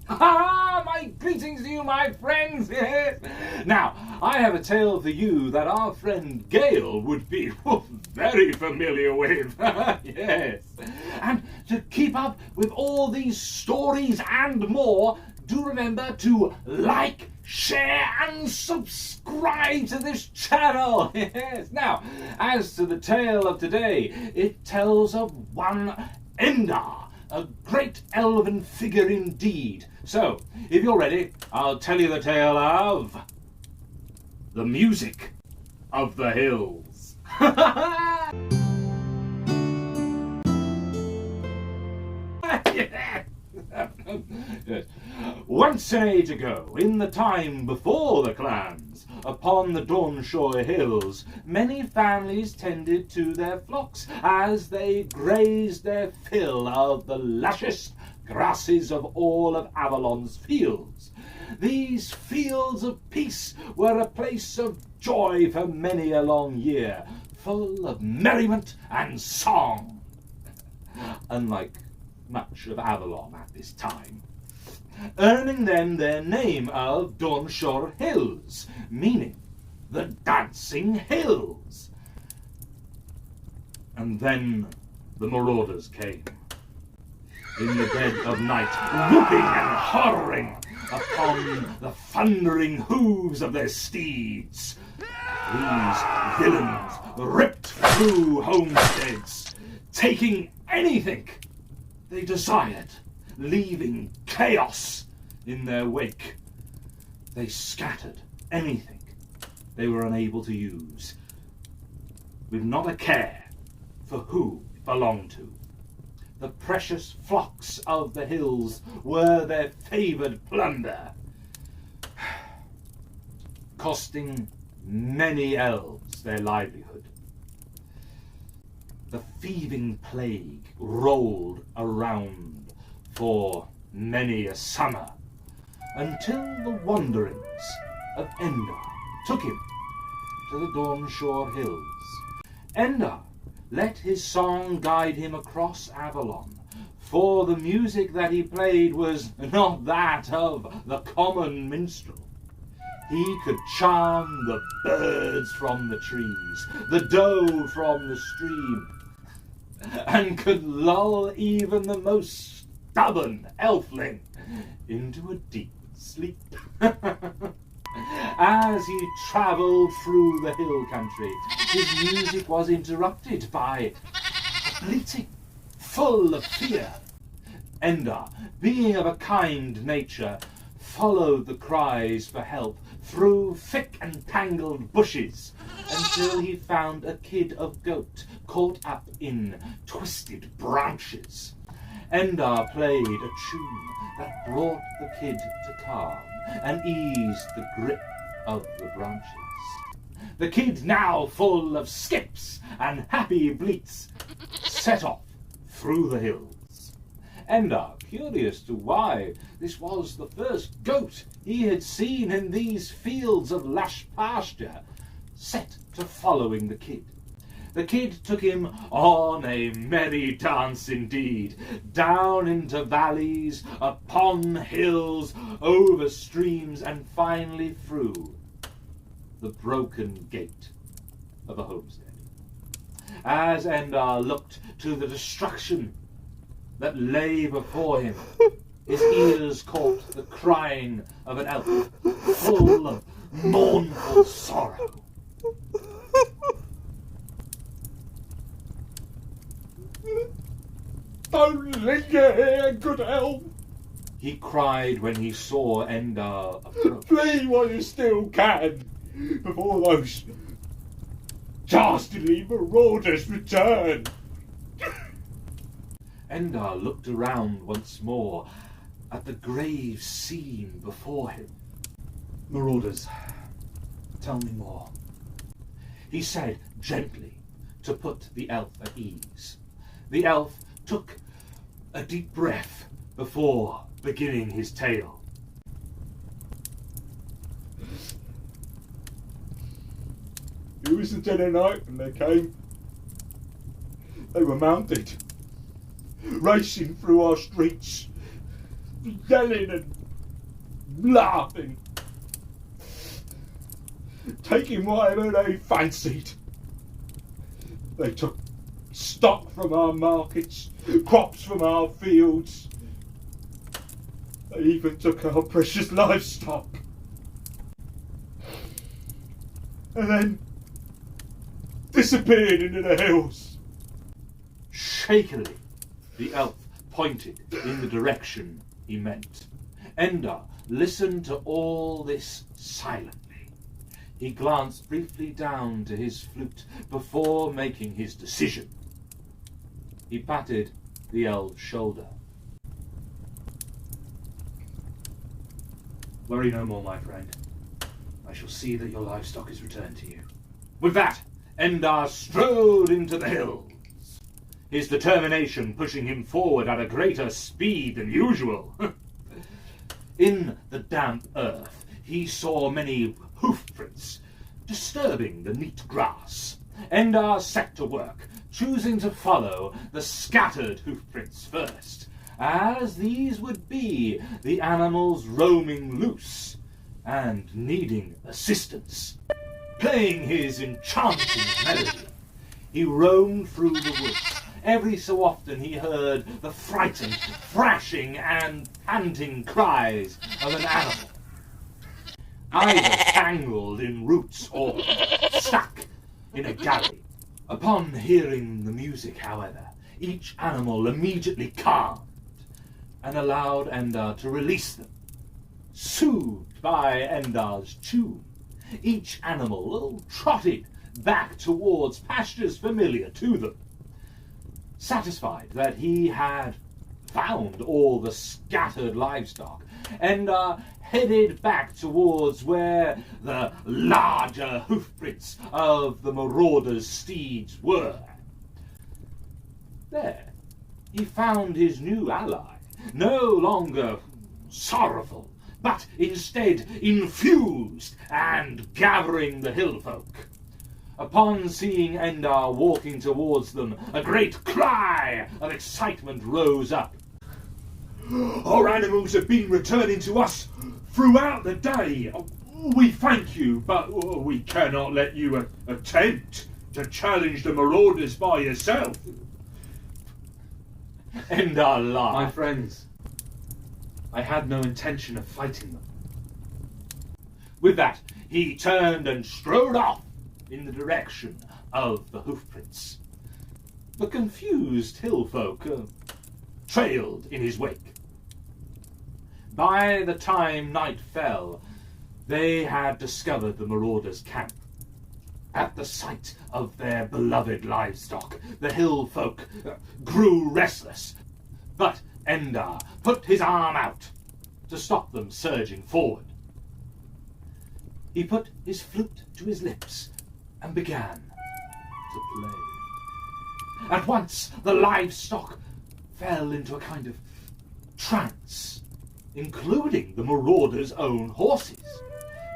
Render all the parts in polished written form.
Ha! My greetings to you, my friends! Yes. Now, I have a tale for you that our friend Gale would be very familiar with. Yes. And to keep up with all these stories and more, do remember to like, share and subscribe to this channel. Yes. Now, as to the tale of today, it tells of one Endar, a great elven figure indeed. So, if you're ready, I'll tell you the tale of the music of the hills. Yes. Once an age ago, in the time before the clans, upon the Dawnshore hills, many families tended to their flocks as they grazed their fill of the lushest grasses of all of Avalon's fields. These fields of peace were a place of joy for many a long year, full of merriment and song, unlike much of Avalon at this time, earning them their name of Dawnshore Hills, meaning the Dancing Hills. And then the marauders came, in the dead of night, whooping and horroring upon the thundering hooves of their steeds. These villains ripped through homesteads, taking anything they desired, leaving chaos in their wake. They scattered anything they were unable to use, with not a care for who it belonged to. The precious flocks of the hills were their favoured plunder, costing many elves their livelihood. The thieving plague rolled around for many a summer, until the wanderings of Endar took him to the Dawnshore Hills. Endar let his song guide him across Avalon, for the music that he played was not that of the common minstrel. He could charm the birds from the trees, the doe from the stream, and could lull even the most stubborn elfling into a deep sleep. As he travelled through the hill country, his music was interrupted by a bleating full of fear. Endar, being of a kind nature, followed the cries for help through thick and tangled bushes until he found a kid of goat caught up in twisted branches. Endar played a tune that brought the kid to calm and eased the grip of the branches. The kid, now full of skips and happy bleats, set off through the hills. Endar, curious to why this was the first goat he had seen in these fields of lush pasture, set to following the kid. The kid took him on a merry dance indeed, down into valleys, upon hills, over streams, and finally through the broken gate of a homestead. As Endar looked to the destruction that lay before him, his ears caught the crying of an elf, full of mournful sorrow. Don't linger here, good elf, he cried when he saw Endar approach. flee while you still can, before those dastardly marauders return. Endar looked around once more at the grave scene before him. Marauders, tell me more, he said gently to put the elf at ease. The elf took a deep breath before beginning his tale. It was the dead of night when they came. They were mounted, racing through our streets. yelling and laughing, taking whatever they fancied. They took stock from our markets, crops from our fields. They even took our precious livestock. And then disappeared into the hills. Shakily, the elf pointed in the direction he meant. Enda listened to all this silently. He glanced briefly down to his flute before making his decision. He patted the elf's shoulder. Worry no more, my friend. I shall see that your livestock is returned to you. With that, Enda strode into the hills, his determination pushing him forward at a greater speed than usual. In the damp earth, he saw many hoof prints, disturbing the neat grass. Enda set to work, choosing to follow the scattered hoof prints first, as these would be the animals roaming loose and needing assistance. Playing his enchanting melody, he roamed through the woods. Every so often he heard the frightened, thrashing and panting cries of an animal, either tangled in roots or stuck in a galley. Upon hearing the music, however, each animal immediately calmed and allowed Enda to release them. Soothed by Enda's tune, each animal trotted back towards pastures familiar to them. Satisfied that he had found all the scattered livestock, Enda headed back towards where the larger hoofprints of the marauders' steeds were. There, he found his new ally, no longer sorrowful, but instead infused and gathering the hill folk. Upon seeing Enda walking towards them, a great cry of excitement rose up. Our animals have been returning to us throughout the day. We thank you, but we cannot let you attempt to challenge the marauders by yourself. Enda laughed. My friends, I had no intention of fighting them. With that, he turned and strode off in the direction of the hoofprints. The confused hill folk trailed in his wake. By the time night fell, they had discovered the marauders' camp. At the sight of their beloved livestock, the hill folk grew restless, but Enda put his arm out to stop them surging forward. He put his flute to his lips and began to play. At once, the livestock fell into a kind of trance, including the marauders' own horses.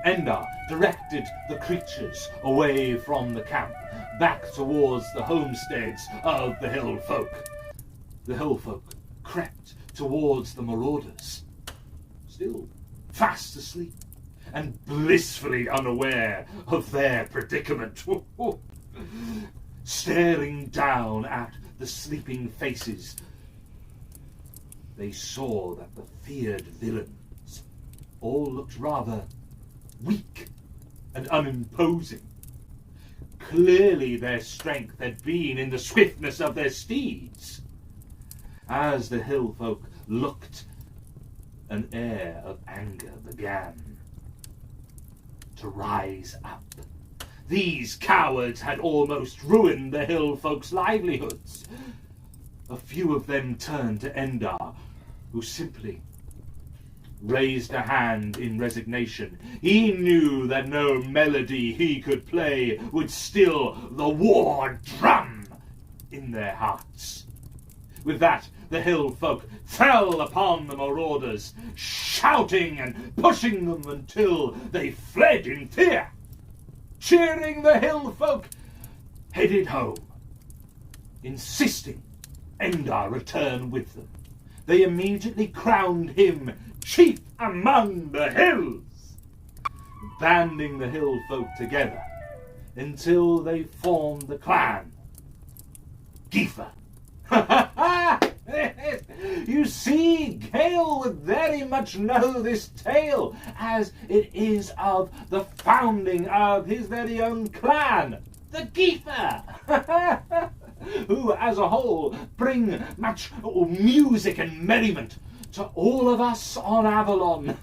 Enda directed the creatures away from the camp, back towards the homesteads of the hill folk. The hill folk crept towards the marauders, still fast asleep and blissfully unaware of their predicament. Staring down at the sleeping faces, they saw that the feared villains all looked rather weak and unimposing. Clearly their strength had been in the swiftness of their steeds. As the hill folk looked, an air of anger began to rise up. These cowards had almost ruined the hill folks' livelihoods. A few of them turned to Enda, who simply raised a hand in resignation. He knew that no melody he could play would still the war drum in their hearts. With that, the hill folk fell upon the marauders, shouting and pushing them until they fled in fear. Cheering, the hill folk headed home, insisting Enda return with them. they immediately crowned him chief among the hills, banding the hill folk together until they formed the clan Geifr. You see, Gale would very much know this tale, as it is of the founding of his very own clan, the Geifr, who as a whole bring much music and merriment to all of us on Avalon,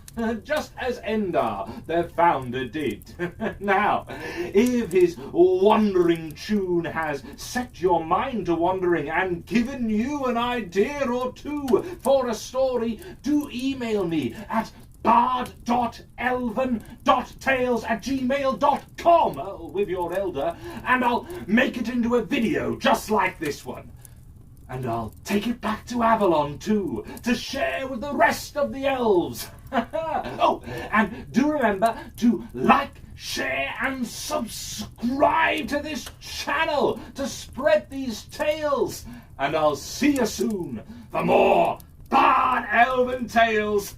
just as Endar, their founder, did. Now, if his wandering tune has set your mind to wandering and given you an idea or two for a story, do email me at bard.elven.tales@gmail.com with your elder, and I'll make it into a video just like this one. And I'll take it back to Avalon too, to share with the rest of the elves. Oh, and do remember to like, share and subscribe to this channel to spread these tales. And I'll see you soon for more Bard Elven Tales.